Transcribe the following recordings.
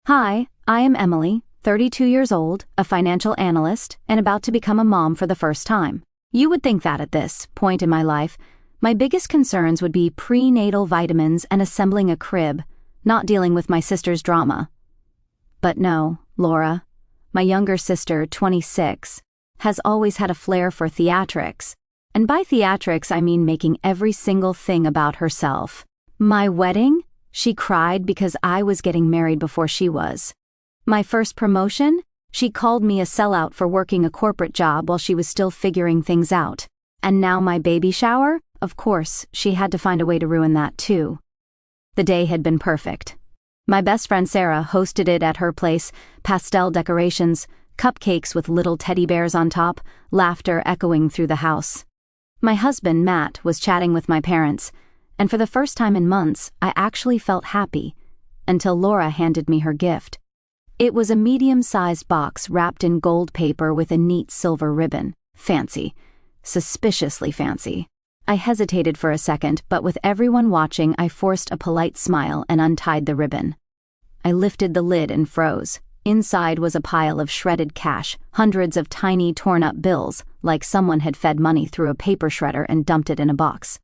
Hi, I am Emily, 32 years old, a financial analyst, and about to become a mom for the first time. You would think that at this point in my life, my biggest concerns would be prenatal vitamins and assembling a crib, not dealing with my sister's drama. But no, Laura, my younger sister, 26, has always had a flair for theatrics. And by theatrics, I mean making every single thing about herself. My wedding? She cried because I was getting married before she was. My first promotion? She called me a sellout for working a corporate job while she was still figuring things out. And now my baby shower? Of course, she had to find a way to ruin that too. The day had been perfect. My best friend Sarah hosted it at her place, pastel decorations, cupcakes with little teddy bears on top, laughter echoing through the house. My husband, Matt, was chatting with my parents, and for the first time in months, I actually felt happy, until Laura handed me her gift. It was a medium-sized box wrapped in gold paper with a neat silver ribbon. Fancy. Suspiciously fancy. I hesitated for a second, but with everyone watching, I forced a polite smile and untied the ribbon. I lifted the lid and froze. Inside was a pile of shredded cash, hundreds of tiny torn-up bills, like someone had fed money through a paper shredder and dumped it in a box.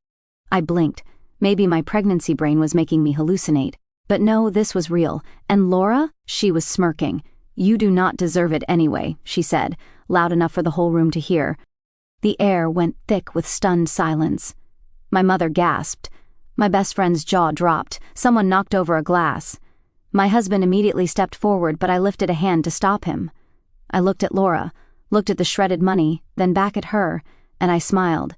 I blinked. Maybe my pregnancy brain was making me hallucinate. But no, this was real. And Laura? She was smirking. "You do not deserve it anyway," she said, loud enough for the whole room to hear. The air went thick with stunned silence. My mother gasped. My best friend's jaw dropped. Someone knocked over a glass. My husband immediately stepped forward, but I lifted a hand to stop him. I looked at Laura, looked at the shredded money, then back at her, and I smiled.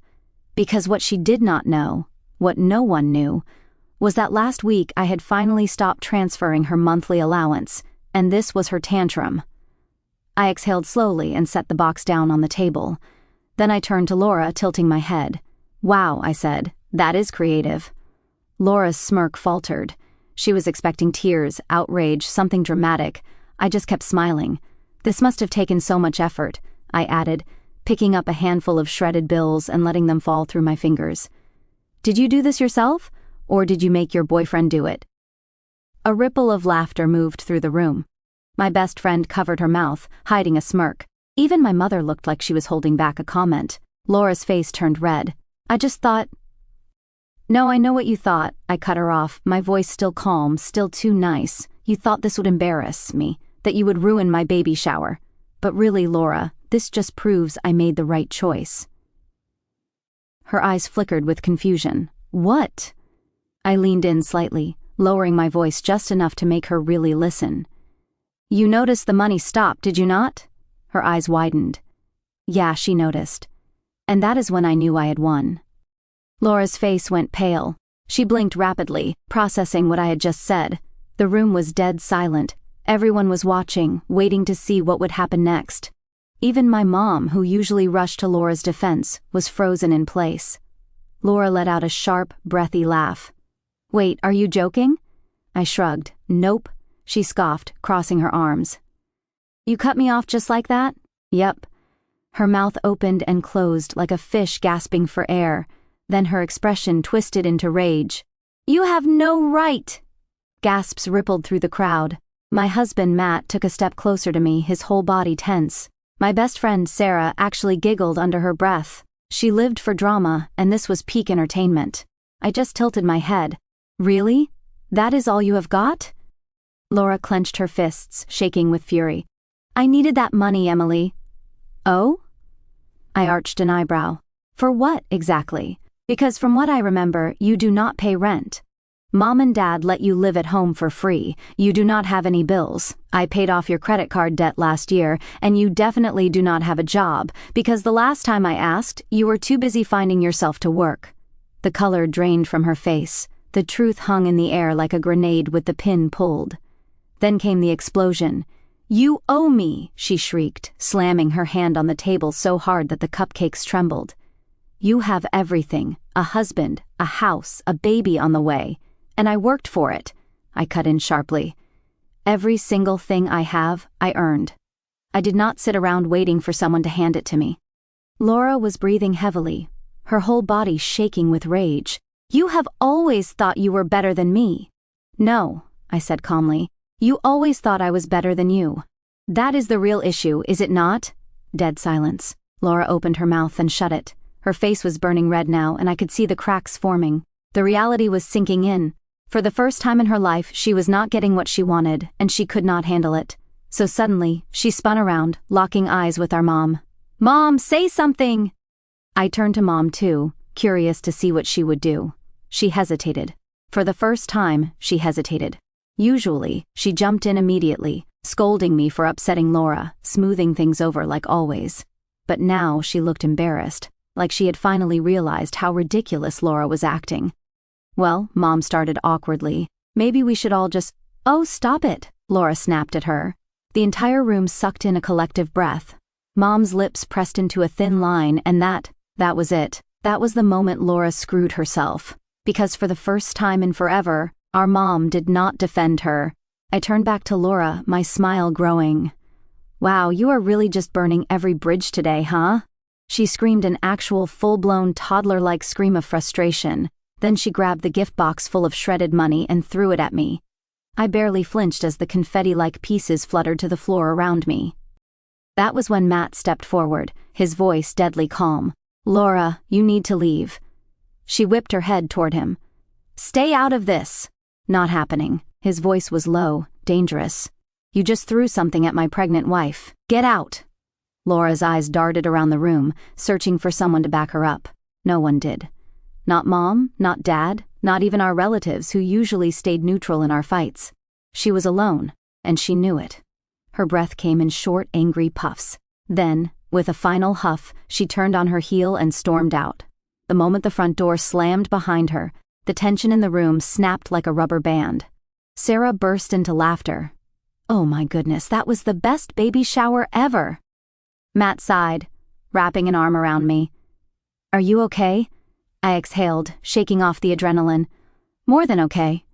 Because what she did not know, what no one knew, was that last week I had finally stopped transferring her monthly allowance, and this was her tantrum. I exhaled slowly and set the box down on the table. Then I turned to Laura, tilting my head. "Wow," I said, "that is creative." Laura's smirk faltered. She was expecting tears, outrage, something dramatic. I just kept smiling. "This must have taken so much effort," I added, picking up a handful of shredded bills and letting them fall through my fingers. "Did you do this yourself, or did you make your boyfriend do it?" A ripple of laughter moved through the room. My best friend covered her mouth, hiding a smirk. Even my mother looked like she was holding back a comment. Laura's face turned red. "I just thought—" "No, I know what you thought," I cut her off, my voice still calm, still too nice. "You thought this would embarrass me, that you would ruin my baby shower. But really, Laura, this just proves I made the right choice." Her eyes flickered with confusion. "What?" I leaned in slightly, lowering my voice just enough to make her really listen. "You noticed the money stopped, did you not?" Her eyes widened. Yeah, she noticed. And that is when I knew I had won. Laura's face went pale. She blinked rapidly, processing what I had just said. The room was dead silent. Everyone was watching, waiting to see what would happen next. Even my mom, who usually rushed to Laura's defense, was frozen in place. Laura let out a sharp, breathy laugh. "Wait, are you joking?" I shrugged. "Nope," she scoffed, crossing her arms. "You cut me off just like that?" "Yep." Her mouth opened and closed like a fish gasping for air. Then her expression twisted into rage. "You have no right!" Gasps rippled through the crowd. My husband, Matt, took a step closer to me, his whole body tense. My best friend, Sarah, actually giggled under her breath. She lived for drama, and this was peak entertainment. I just tilted my head. "Really? That is all you have got?" Laura clenched her fists, shaking with fury. "I needed that money, Emily." "Oh?" I arched an eyebrow. "For what, exactly? Because from what I remember, you do not pay rent. Mom and Dad let you live at home for free. You do not have any bills. I paid off your credit card debt last year, and you definitely do not have a job, because the last time I asked, you were too busy finding yourself to work." The color drained from her face. The truth hung in the air like a grenade with the pin pulled. Then came the explosion. "You owe me," she shrieked, slamming her hand on the table so hard that the cupcakes trembled. "You have everything, a husband, a house, a baby on the way. And I worked for it," I cut in sharply. "Every single thing I have, I earned. I did not sit around waiting for someone to hand it to me." Laura was breathing heavily, her whole body shaking with rage. "You have always thought you were better than me." "No," I said calmly. You always thought I was better than you. That is the real issue, is it not? Dead silence. Laura opened her mouth and shut it. Her face was burning red now, and I could see the cracks forming. The reality was sinking in. For the first time in her life, she was not getting what she wanted, and she could not handle it. So suddenly, she spun around, locking eyes with our mom. "Mom, say something!" I turned to Mom too, curious to see what she would do. She hesitated. For the first time, she hesitated. Usually, she jumped in immediately, scolding me for upsetting Laura, smoothing things over like always. But now she looked embarrassed, like she had finally realized how ridiculous Laura was acting. "Well," Mom started awkwardly, "maybe we should all just—" "Oh, stop it," Laura snapped at her. The entire room sucked in a collective breath. Mom's lips pressed into a thin line, and that was it. That was the moment Laura screwed herself. Because for the first time in forever, our mom did not defend her. I turned back to Laura, my smile growing. "Wow, you are really just burning every bridge today, huh?" She screamed an actual full-blown toddler-like scream of frustration. Then she grabbed the gift box full of shredded money and threw it at me. I barely flinched as the confetti-like pieces fluttered to the floor around me. That was when Matt stepped forward, his voice deadly calm. "Laura, you need to leave." She whipped her head toward him. "Stay out of this." "Not happening." His voice was low, dangerous. "You just threw something at my pregnant wife. Get out." Laura's eyes darted around the room, searching for someone to back her up. No one did. Not Mom, not Dad, not even our relatives who usually stayed neutral in our fights. She was alone, and she knew it. Her breath came in short, angry puffs. Then, with a final huff, she turned on her heel and stormed out. The moment the front door slammed behind her, the tension in the room snapped like a rubber band. Sarah burst into laughter. "Oh my goodness, that was the best baby shower ever." Matt sighed, wrapping an arm around me. "Are you okay?" I exhaled, shaking off the adrenaline. "More than okay."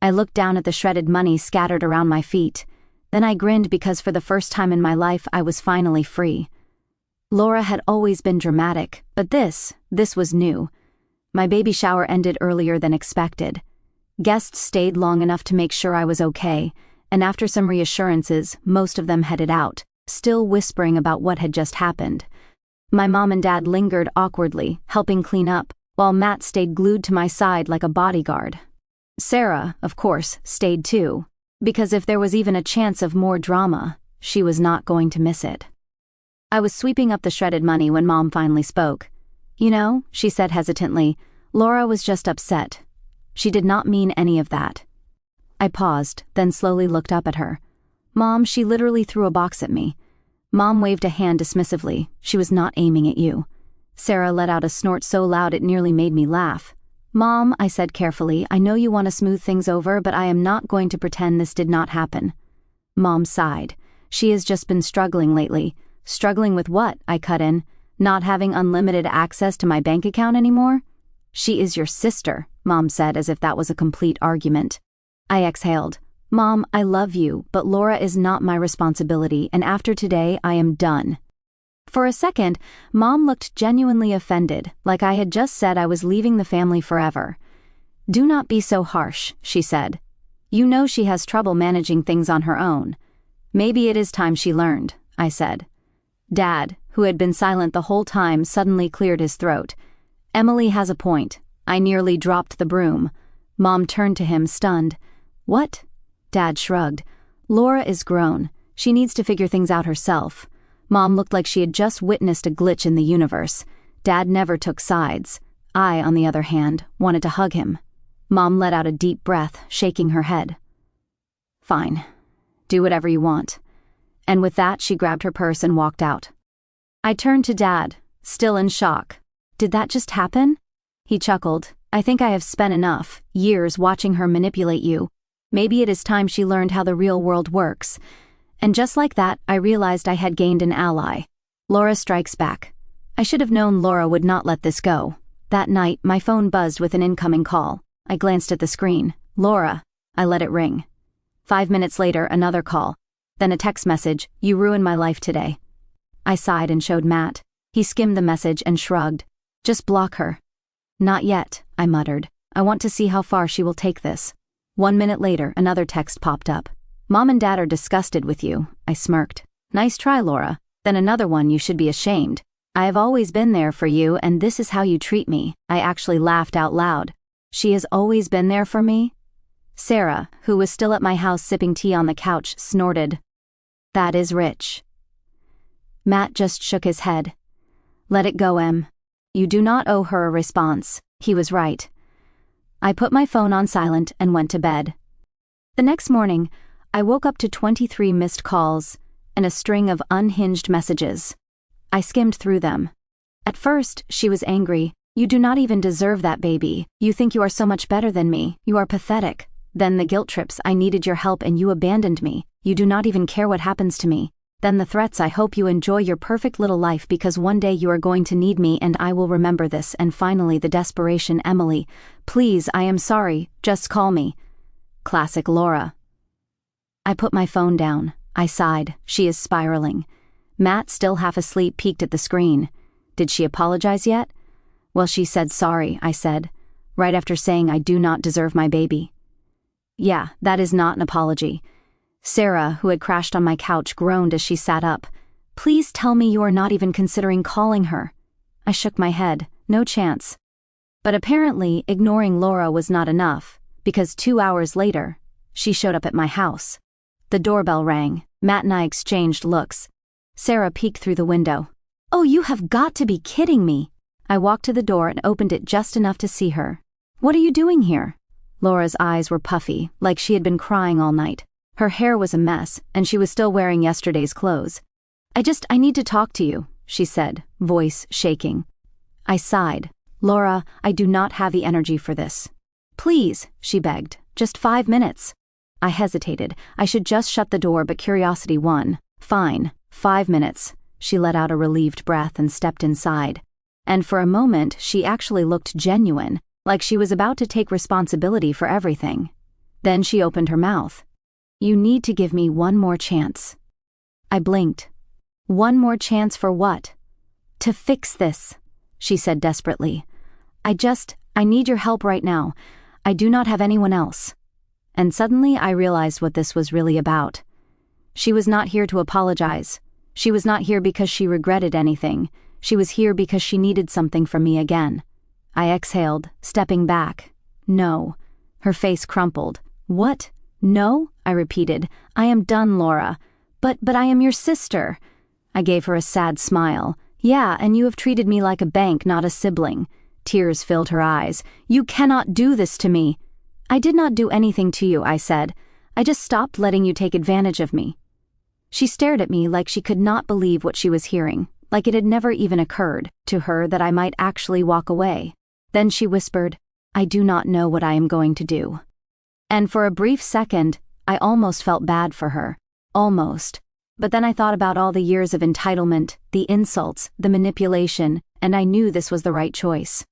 I looked down at the shredded money scattered around my feet. Then I grinned because for the first time in my life I was finally free. Laura had always been dramatic, but this was new. My baby shower ended earlier than expected. Guests stayed long enough to make sure I was okay, and after some reassurances, most of them headed out, still whispering about what had just happened. My mom and dad lingered awkwardly, helping clean up, while Matt stayed glued to my side like a bodyguard. Sarah, of course, stayed too, because if there was even a chance of more drama, she was not going to miss it. I was sweeping up the shredded money when Mom finally spoke. "You know," she said hesitantly, "Laura was just upset. She did not mean any of that." I paused, then slowly looked up at her. "Mom, she literally threw a box at me." Mom waved a hand dismissively. "She was not aiming at you." Sarah let out a snort so loud it nearly made me laugh. "Mom," I said carefully, "I know you want to smooth things over, but I am not going to pretend this did not happen." Mom sighed. "She has just been struggling lately." "Struggling with what?" I cut in. "Not having unlimited access to my bank account anymore?" "She is your sister," Mom said as if that was a complete argument. I exhaled. "Mom, I love you, but Laura is not my responsibility, and after today, I am done." For a second, Mom looked genuinely offended, like I had just said I was leaving the family forever. "Do not be so harsh," she said. "You know she has trouble managing things on her own." "Maybe it is time she learned," I said. Dad, who had been silent the whole time, suddenly cleared his throat. "Emily has a point." I nearly dropped the broom. Mom turned to him, stunned. "What?" Dad shrugged. "Laura is grown. She needs to figure things out herself." Mom looked like she had just witnessed a glitch in the universe. Dad never took sides. I, on the other hand, wanted to hug him. Mom let out a deep breath, shaking her head. "Fine. Do whatever you want." And with that, she grabbed her purse and walked out. I turned to Dad, still in shock. "Did that just happen?" He chuckled. "I think I have spent enough years watching her manipulate you. Maybe it is time she learned how the real world works." And just like that, I realized I had gained an ally. Laura strikes back. I should have known Laura would not let this go. That night, my phone buzzed with an incoming call. I glanced at the screen. "Laura." I let it ring. 5 minutes later, another call. Then a text message. "You ruined my life today." I sighed and showed Matt. He skimmed the message and shrugged. "Just block her." "Not yet," I muttered. "I want to see how far she will take this." 1 minute later, another text popped up. Mom and Dad are disgusted with you, I smirked. Nice try, Laura. Then another one, you should be ashamed. I have always been there for you and this is how you treat me. I actually laughed out loud. She has always been there for me? Sarah, who was still at my house sipping tea on the couch, snorted. That is rich. Matt just shook his head. Let it go, Em. You do not owe her a response. He was right. I put my phone on silent and went to bed. The next morning, I woke up to 23 missed calls and a string of unhinged messages. I skimmed through them. At first, she was angry. You do not even deserve that baby. You think you are so much better than me. You are pathetic. Then the guilt trips. I needed your help and you abandoned me. You do not even care what happens to me. Then the threats. I hope you enjoy your perfect little life because one day you are going to need me and I will remember this. And finally the desperation. Emily, please, I am sorry. Just call me. Classic Laura. I put my phone down. I sighed. She is spiraling. Matt, still half asleep, peeked at the screen. Did she apologize yet? Well, she said sorry, I said, right after saying I do not deserve my baby. Yeah, that is not an apology. Sarah, who had crashed on my couch, groaned as she sat up. Please tell me you are not even considering calling her. I shook my head. No chance. But apparently, ignoring Laura was not enough, because 2 hours later, she showed up at my house. The doorbell rang. Matt and I exchanged looks. Sarah peeked through the window. Oh, you have got to be kidding me. I walked to the door and opened it just enough to see her. What are you doing here? Laura's eyes were puffy, like she had been crying all night. Her hair was a mess, and she was still wearing yesterday's clothes. I need to talk to you, she said, voice shaking. I sighed. Laura, I do not have the energy for this. Please, she begged, just 5 minutes. I hesitated. I should just shut the door, but curiosity won. Fine, 5 minutes. She let out a relieved breath and stepped inside. And for a moment, she actually looked genuine, like she was about to take responsibility for everything. Then she opened her mouth. You need to give me one more chance. I blinked. One more chance for what? To fix this, she said desperately. I need your help right now. I do not have anyone else. And suddenly I realized what this was really about. She was not here to apologize. She was not here because she regretted anything. She was here because she needed something from me again. I exhaled, stepping back. No. Her face crumpled. What? No? I repeated. I am done, Laura. But I am your sister. I gave her a sad smile. Yeah, and you have treated me like a bank, not a sibling. Tears filled her eyes. You cannot do this to me. I did not do anything to you, I said. I just stopped letting you take advantage of me. She stared at me like she could not believe what she was hearing, like it had never even occurred to her that I might actually walk away. Then she whispered, I do not know what I am going to do. And for a brief second, I almost felt bad for her. Almost. But then I thought about all the years of entitlement, the insults, the manipulation, and I knew this was the right choice.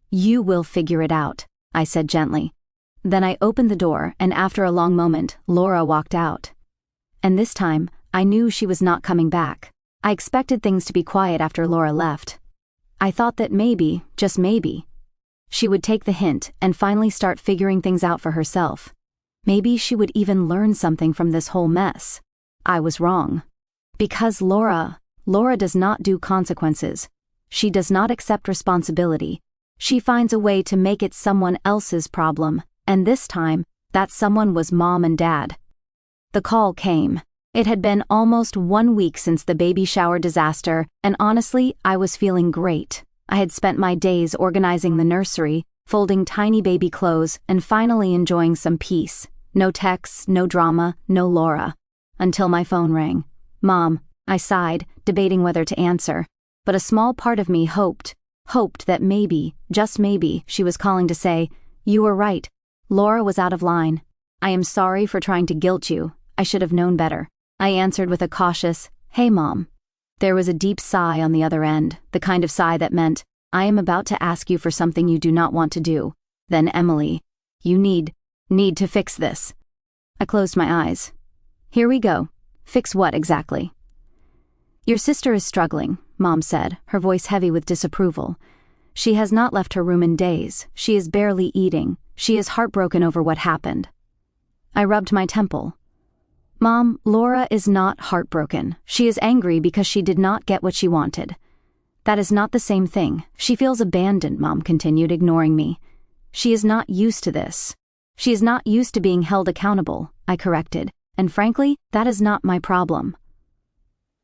You will figure it out, I said gently. Then I opened the door, and after a long moment, Laura walked out. And this time, I knew she was not coming back. I expected things to be quiet after Laura left. I thought that maybe, just maybe, she would take the hint and finally start figuring things out for herself. Maybe she would even learn something from this whole mess. I was wrong. Because Laura does not do consequences. She does not accept responsibility. She finds a way to make it someone else's problem, and this time, that someone was Mom and Dad. The call came. It had been almost 1 week since the baby shower disaster, and honestly, I was feeling great. I had spent my days organizing the nursery, folding tiny baby clothes, and finally enjoying some peace. No texts, no drama, no Laura. Until my phone rang. Mom, I sighed, debating whether to answer. But a small part of me hoped that maybe, just maybe, she was calling to say, you were right. Laura was out of line. I am sorry for trying to guilt you. I should have known better. I answered with a cautious, hey Mom. There was a deep sigh on the other end, the kind of sigh that meant, I am about to ask you for something you do not want to do. Then Emily, you need to fix this. I closed my eyes. Here we go. Fix what exactly? Your sister is struggling, Mom said, her voice heavy with disapproval. She has not left her room in days. She is barely eating. She is heartbroken over what happened. I rubbed my temple. Mom, Laura is not heartbroken. She is angry because she did not get what she wanted. That is not the same thing. She feels abandoned, Mom continued, ignoring me. She is not used to this. She is not used to being held accountable, I corrected, and frankly, that is not my problem.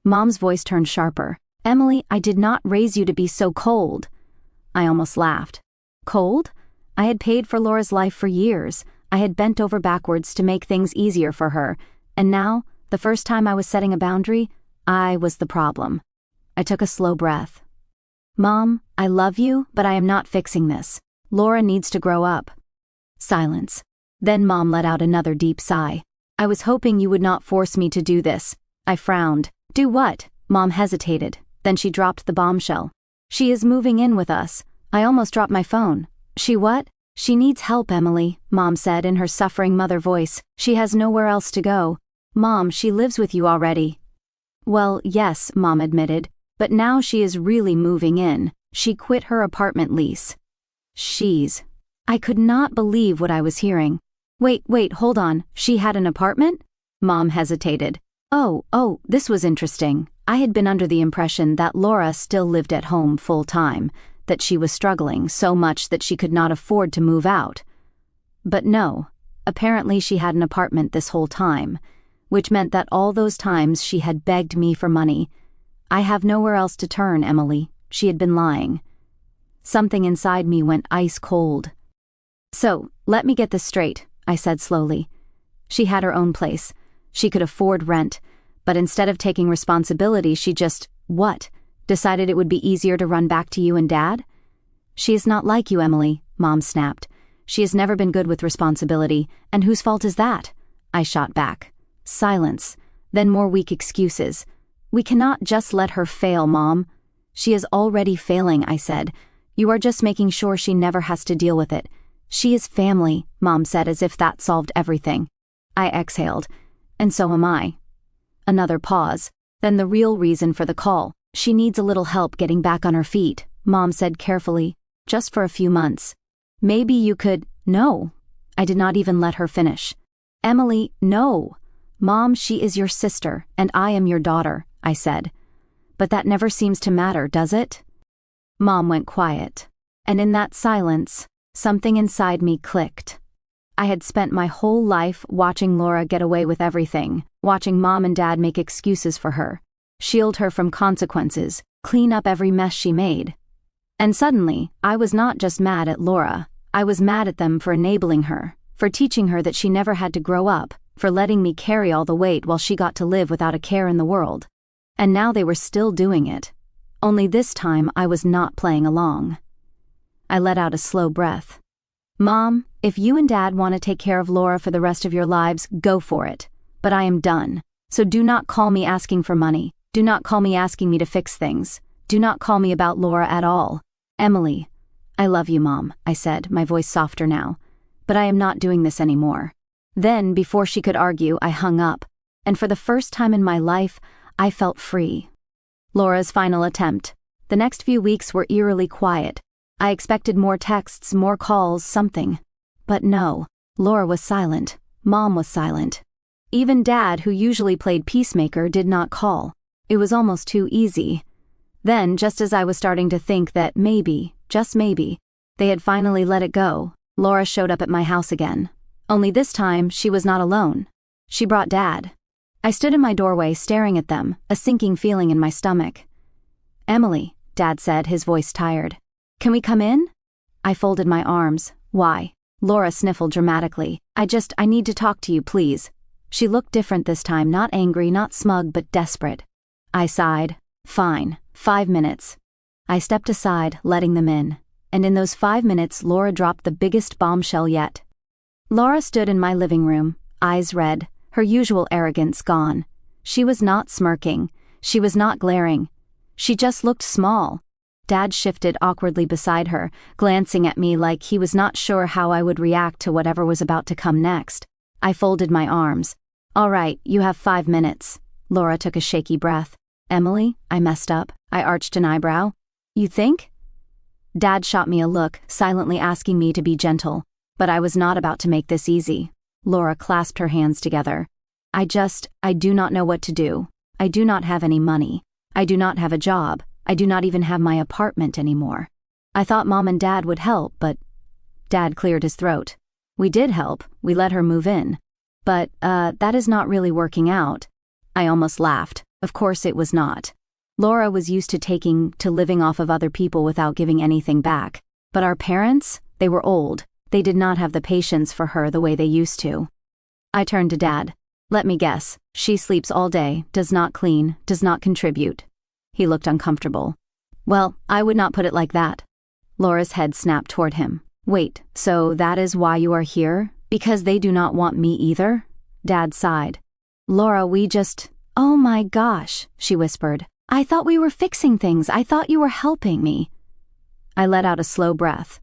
Mom's voice turned sharper. Emily, I did not raise you to be so cold. I almost laughed. Cold? I had paid for Laura's life for years. I had bent over backwards to make things easier for her, and now, the first time I was setting a boundary, I was the problem. I took a slow breath. Mom, I love you, but I am not fixing this. Laura needs to grow up. Silence. Then Mom let out another deep sigh. I was hoping you would not force me to do this. I frowned. Do what? Mom hesitated. Then she dropped the bombshell. She is moving in with us. I almost dropped my phone. She what? She needs help, Emily, Mom said in her suffering mother voice. She has nowhere else to go. Mom, she lives with you already. Well, yes, Mom admitted, but now she is really moving in. She quit her apartment lease. I could not believe what I was hearing. Wait, hold on. She had an apartment? Mom hesitated. Oh, this was interesting. I had been under the impression that Laura still lived at home full-time, that she was struggling so much that she could not afford to move out. But no, apparently she had an apartment this whole time, which meant that all those times she had begged me for money. I have nowhere else to turn, Emily. She had been lying. Something inside me went ice cold. So, let me get this straight, I said slowly. She had her own place. She could afford rent, but instead of taking responsibility, she just, decided it would be easier to run back to you and Dad? She is not like you, Emily, Mom snapped. She has never been good with responsibility, and whose fault is that? I shot back. Silence, then more weak excuses. We cannot just let her fail, Mom. She is already failing, I said. You are just making sure she never has to deal with it. She is family, Mom said as if that solved everything. I exhaled. And so am I. Another pause. Then the real reason for the call. She needs a little help getting back on her feet, Mom said carefully. Just for a few months. Maybe you could... No. I did not even let her finish. Emily, no. Mom, she is your sister, and I am your daughter, I said. But that never seems to matter, does it? Mom went quiet. And in that silence, something inside me clicked. I had spent my whole life watching Laura get away with everything, watching Mom and Dad make excuses for her, shield her from consequences, clean up every mess she made. And suddenly, I was not just mad at Laura. I was mad at them for enabling her, for teaching her that she never had to grow up, for letting me carry all the weight while she got to live without a care in the world. And now they were still doing it. Only this time I was not playing along. I let out a slow breath. Mom, if you and Dad want to take care of Laura for the rest of your lives, go for it. But I am done. So do not call me asking for money. Do not call me asking me to fix things. Do not call me about Laura at all. Emily, I love you, Mom, I said, my voice softer now. But I am not doing this anymore. Then, before she could argue, I hung up. And for the first time in my life, I felt free. Laura's final attempt. The next few weeks were eerily quiet. I expected more texts, more calls, something. But no, Laura was silent. Mom was silent. Even Dad, who usually played peacemaker, did not call. It was almost too easy. Then, just as I was starting to think that maybe, just maybe, they had finally let it go, Laura showed up at my house again. Only this time, she was not alone. She brought Dad. I stood in my doorway staring at them, a sinking feeling in my stomach. Emily, Dad said, his voice tired. Can we come in? I folded my arms. Why? Laura sniffled dramatically. I need to talk to you, please. She looked different this time, not angry, not smug, but desperate. I sighed. Fine, 5 minutes. I stepped aside, letting them in. And in those 5 minutes, Laura dropped the biggest bombshell yet. Laura stood in my living room, eyes red, her usual arrogance gone. She was not smirking. She was not glaring. She just looked small. Dad shifted awkwardly beside her, glancing at me like he was not sure how I would react to whatever was about to come next. I folded my arms. All right, you have 5 minutes. Laura took a shaky breath. Emily, I messed up. I arched an eyebrow. You think? Dad shot me a look, silently asking me to be gentle. But I was not about to make this easy. Laura clasped her hands together. I do not know what to do. I do not have any money. I do not have a job. I do not even have my apartment anymore. I thought Mom and Dad would help, but Dad cleared his throat. We did help. We let her move in. But, that is not really working out. I almost laughed. Of course it was not. Laura was used to living off of other people without giving anything back. But our parents, they were old. They did not have the patience for her the way they used to. I turned to Dad. Let me guess. She sleeps all day, does not clean, does not contribute. He looked uncomfortable. Well, I would not put it like that. Laura's head snapped toward him. Wait, so that is why you are here? Because they do not want me either? Dad sighed. Laura, oh my gosh, she whispered. I thought we were fixing things. I thought you were helping me. I let out a slow breath.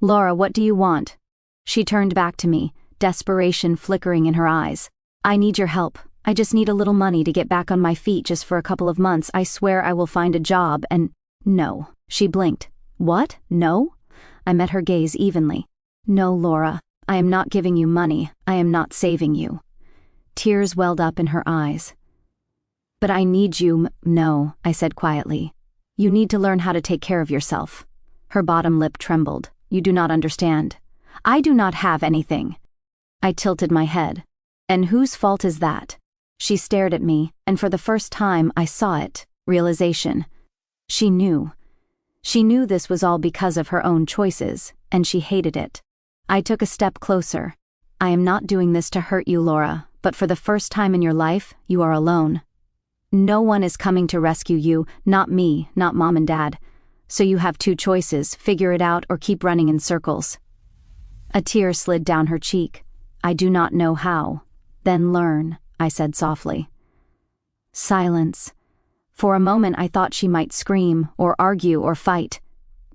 Laura, what do you want? She turned back to me, desperation flickering in her eyes. I need your help. I just need a little money to get back on my feet just for a couple of months. I swear I will find a job and... No. She blinked. What? No? I met her gaze evenly. No, Laura. I am not giving you money. I am not saving you. Tears welled up in her eyes. But I need you. No, I said quietly. You need to learn how to take care of yourself. Her bottom lip trembled. You do not understand. I do not have anything. I tilted my head. And whose fault is that? She stared at me, and for the first time I saw it, realization. She knew. She knew this was all because of her own choices, and she hated it. I took a step closer. I am not doing this to hurt you, Laura, but for the first time in your life, you are alone. No one is coming to rescue you, not me, not Mom and Dad. So you have two choices, figure it out or keep running in circles. A tear slid down her cheek. I do not know how. Then learn, I said softly. Silence. For a moment I thought she might scream, or argue, or fight.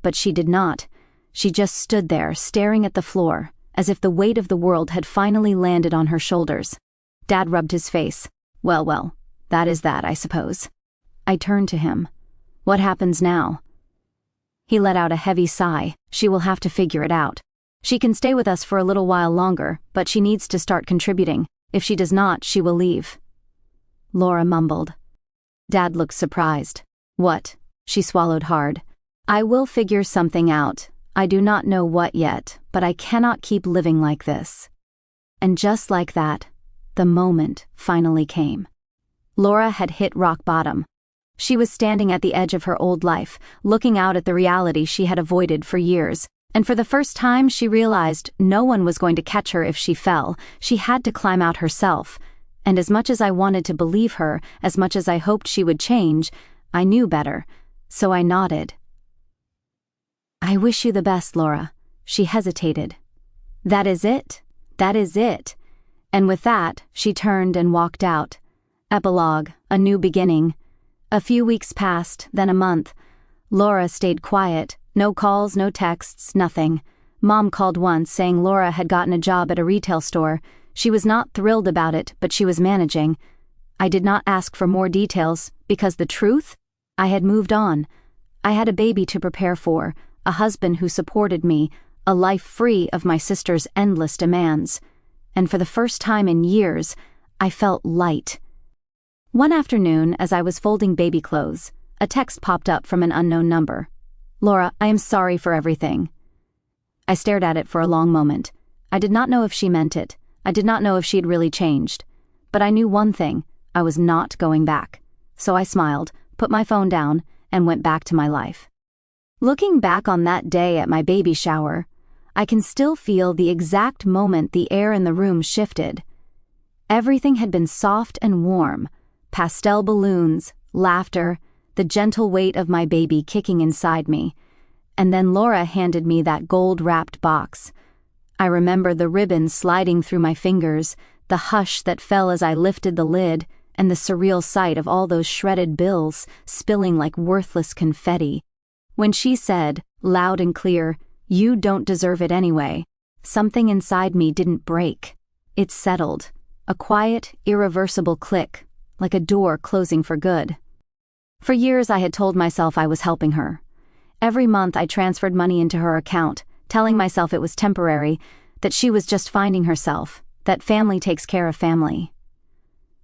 But she did not. She just stood there, staring at the floor, as if the weight of the world had finally landed on her shoulders. Dad rubbed his face. Well, that is that, I suppose. I turned to him. What happens now? He let out a heavy sigh. She will have to figure it out. She can stay with us for a little while longer, but she needs to start contributing. If she does not, she will leave. Laura mumbled. Dad looked surprised. What? She swallowed hard. I will figure something out. I do not know what yet, but I cannot keep living like this. And just like that, the moment finally came. Laura had hit rock bottom. She was standing at the edge of her old life, looking out at the reality she had avoided for years, and for the first time she realized no one was going to catch her if she fell. She had to climb out herself. And as much as I wanted to believe her, as much as I hoped she would change, I knew better, so I nodded. I wish you the best, Laura. She hesitated. That is it. That is it. And with that, she turned and walked out. Epilogue, a new beginning. A few weeks passed, then a month. Laura stayed quiet. No calls, no texts, nothing. Mom called once saying Laura had gotten a job at a retail store. She was not thrilled about it, but she was managing. I did not ask for more details, because the truth? I had moved on. I had a baby to prepare for, a husband who supported me, a life free of my sister's endless demands. And for the first time in years, I felt light. One afternoon, as I was folding baby clothes, a text popped up from an unknown number. Laura, I am sorry for everything. I stared at it for a long moment. I did not know if she meant it. I did not know if she had really changed. But I knew one thing. I was not going back. So I smiled, put my phone down, and went back to my life. Looking back on that day at my baby shower, I can still feel the exact moment the air in the room shifted. Everything had been soft and warm. Pastel balloons, laughter, the gentle weight of my baby kicking inside me. And then Laura handed me that gold-wrapped box. I remember the ribbon sliding through my fingers, the hush that fell as I lifted the lid, and the surreal sight of all those shredded bills spilling like worthless confetti. When she said, loud and clear, "You don't deserve it anyway," something inside me didn't break. It settled, a quiet, irreversible click, like a door closing for good. For years I had told myself I was helping her. Every month I transferred money into her account, telling myself it was temporary, that she was just finding herself, that family takes care of family.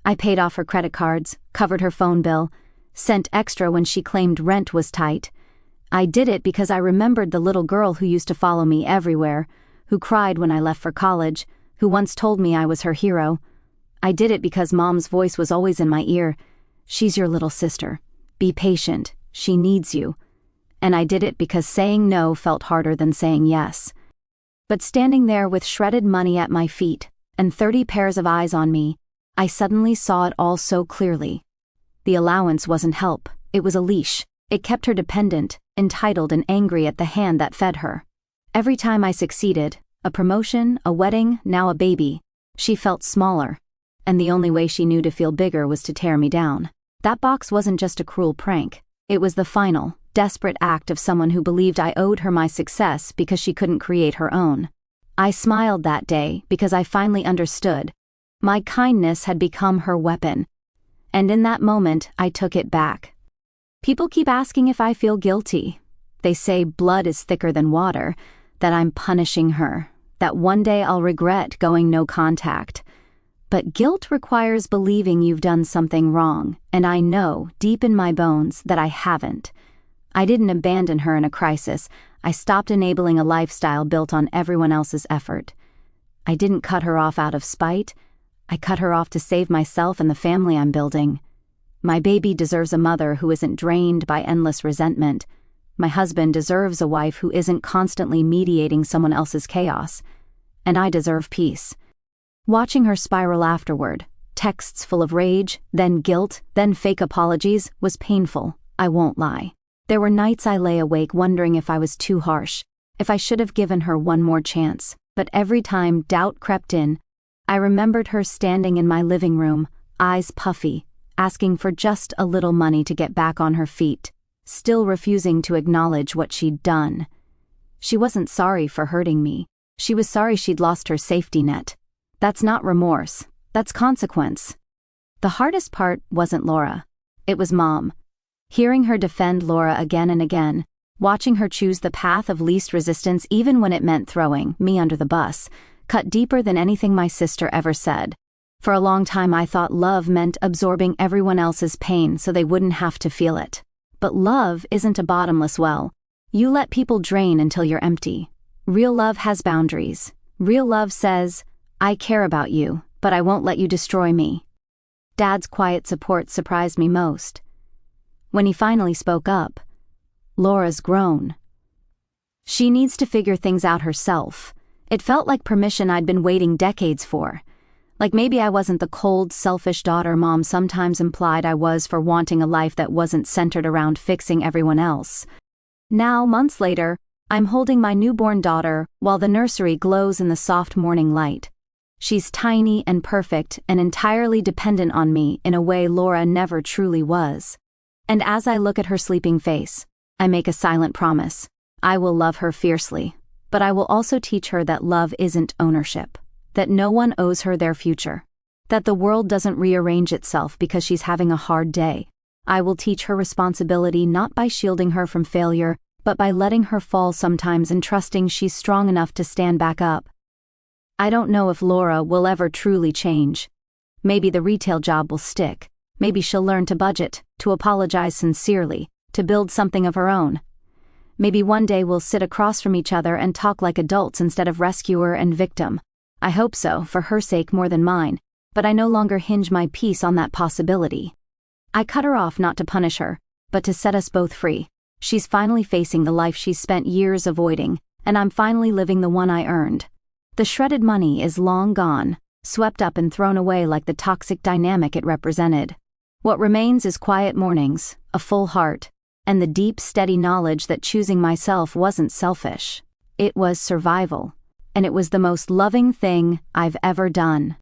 I paid off her credit cards, covered her phone bill, sent extra when she claimed rent was tight. I did it because I remembered the little girl who used to follow me everywhere, who cried when I left for college, who once told me I was her hero. I did it because Mom's voice was always in my ear. She's your little sister. Be patient. She needs you. And I did it because saying no felt harder than saying yes. But standing there with shredded money at my feet and 30 pairs of eyes on me, I suddenly saw it all so clearly. The allowance wasn't help, it was a leash. It kept her dependent, entitled and angry at the hand that fed her. Every time I succeeded, a promotion, a wedding, now a baby, she felt smaller. And the only way she knew to feel bigger was to tear me down. That box wasn't just a cruel prank. It was the final, desperate act of someone who believed I owed her my success because she couldn't create her own. I smiled that day because I finally understood. My kindness had become her weapon. And in that moment, I took it back. People keep asking if I feel guilty. They say blood is thicker than water, that I'm punishing her, that one day I'll regret going no contact. But guilt requires believing you've done something wrong, and I know, deep in my bones, that I haven't. I didn't abandon her in a crisis. I stopped enabling a lifestyle built on everyone else's effort. I didn't cut her off out of spite. I cut her off to save myself and the family I'm building. My baby deserves a mother who isn't drained by endless resentment. My husband deserves a wife who isn't constantly mediating someone else's chaos. And I deserve peace. Watching her spiral afterward, texts full of rage, then guilt, then fake apologies, was painful, I won't lie. There were nights I lay awake wondering if I was too harsh, if I should have given her one more chance, but every time doubt crept in, I remembered her standing in my living room, eyes puffy, asking for just a little money to get back on her feet, still refusing to acknowledge what she'd done. She wasn't sorry for hurting me. She was sorry she'd lost her safety net. That's not remorse. That's consequence. The hardest part wasn't Laura. It was Mom. Hearing her defend Laura again and again, watching her choose the path of least resistance even when it meant throwing me under the bus, cut deeper than anything my sister ever said. For a long time I thought love meant absorbing everyone else's pain so they wouldn't have to feel it. But love isn't a bottomless well. You let people drain until you're empty. Real love has boundaries. Real love says, I care about you, but I won't let you destroy me. Dad's quiet support surprised me most. When he finally spoke up, Laura's grown. She needs to figure things out herself. It felt like permission I'd been waiting decades for. Like maybe I wasn't the cold, selfish daughter Mom sometimes implied I was for wanting a life that wasn't centered around fixing everyone else. Now, months later, I'm holding my newborn daughter while the nursery glows in the soft morning light. She's tiny and perfect and entirely dependent on me in a way Laura never truly was. And as I look at her sleeping face, I make a silent promise. I will love her fiercely, but I will also teach her that love isn't ownership, that no one owes her their future, that the world doesn't rearrange itself because she's having a hard day. I will teach her responsibility not by shielding her from failure, but by letting her fall sometimes and trusting she's strong enough to stand back up. I don't know if Laura will ever truly change. Maybe the retail job will stick. Maybe she'll learn to budget, to apologize sincerely, to build something of her own. Maybe one day we'll sit across from each other and talk like adults instead of rescuer and victim. I hope so, for her sake more than mine, but I no longer hinge my peace on that possibility. I cut her off not to punish her, but to set us both free. She's finally facing the life she's spent years avoiding, and I'm finally living the one I earned. The shredded money is long gone, swept up and thrown away like the toxic dynamic it represented. What remains is quiet mornings, a full heart, and the deep, steady knowledge that choosing myself wasn't selfish. It was survival, and it was the most loving thing I've ever done.